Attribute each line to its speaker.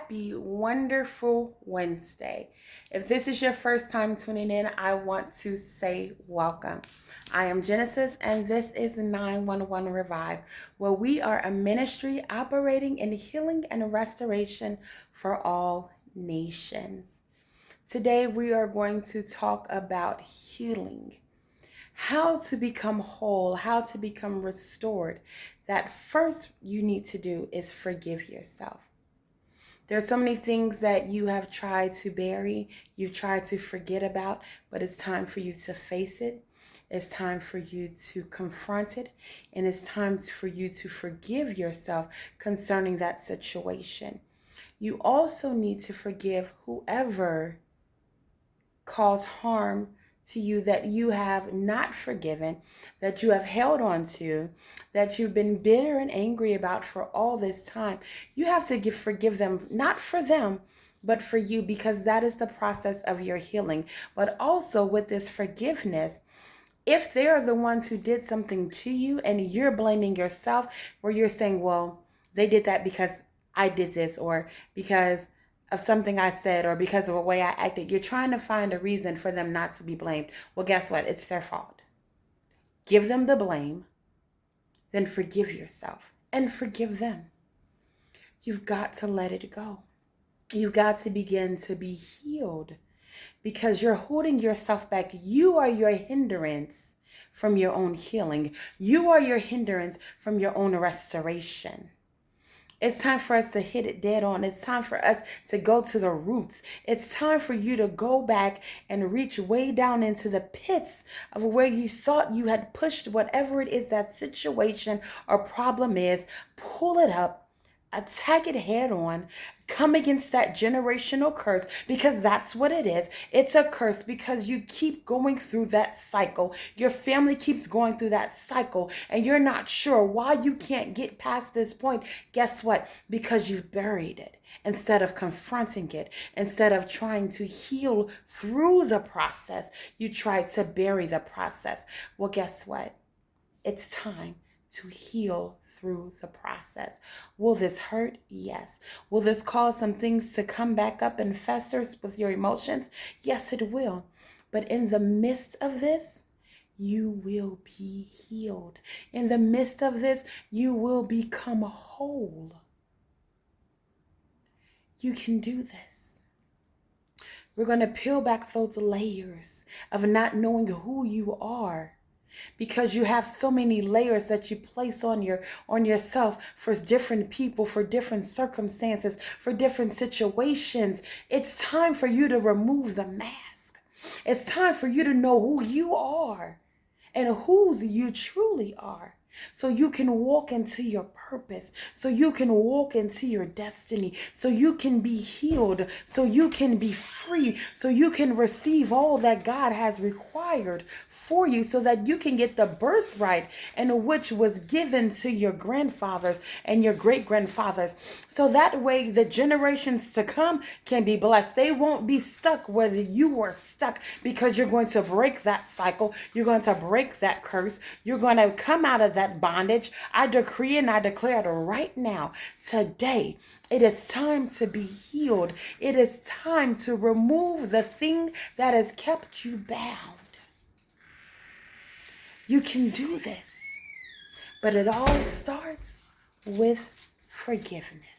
Speaker 1: happy, wonderful Wednesday. If this is your first time tuning in, I want to say welcome. I am Genesis, and this is 911 Revive, where we are a ministry operating in healing and restoration for all nations. Today, we are going to talk about healing, how to become whole, how to become restored. That first you need to do is forgive yourself. There's so many things that you have tried to bury, you've tried to forget about, but it's time for you to face it. It's time for you to confront it, and it's time for you to forgive yourself concerning that situation. You also need to forgive whoever caused harm to you that you have not forgiven, that you have held on to, that you've been bitter and angry about for all this time. You have to forgive them, not for them, but for you, because that is the process of your healing. But also with this forgiveness, if they're the ones who did something to you and you're blaming yourself, where you're saying, well, they did that because I did this, or because of something I said, or because of a way I acted, you're trying to find a reason for them not to be blamed. Well, guess what? It's their fault. Give them the blame, then forgive yourself and forgive them. You've got to let it go. You've got to begin to be healed, because you're holding yourself back. You are your hindrance from your own healing. You are your hindrance from your own restoration. It's time for us to hit it dead on. It's time for us to go to the roots. It's time for you to go back and reach way down into the pits of where you thought you had pushed whatever it is that situation or problem is. Pull it up, attack it head on, come against that generational curse, because that's what it is. It's a curse because you keep going through that cycle. Your family keeps going through that cycle, and you're not sure why you can't get past this point. Guess what? Because you've buried it. Instead of confronting it, instead of trying to heal through the process, you try to bury the process. Well, guess what? It's time to heal through the process. Will this hurt? Yes. Will this cause some things to come back up and fester with your emotions? Yes, it will. But in the midst of this, you will be healed. In the midst of this, you will become whole. You can do this. We're going to peel back those layers of not knowing who you are, because you have so many layers that you place on yourself for different people, for different circumstances, for different situations. It's time for you to remove the mask. It's time for you to know who you are and whose you truly are, so you can walk into your purpose, so you can walk into your destiny, so you can be healed, so you can be free, so you can receive all that God has required for you, so that you can get the birthright, and which was given to your grandfathers and your great-grandfathers, so that way the generations to come can be blessed. They won't be stuck where you were stuck, because you're going to break that cycle. You're going to break that curse. You're going to come out of that bondage. I decree and I declare it right now, today. It is time to be healed. It is time to remove the thing that has kept you bound. You can do this, but it all starts with forgiveness.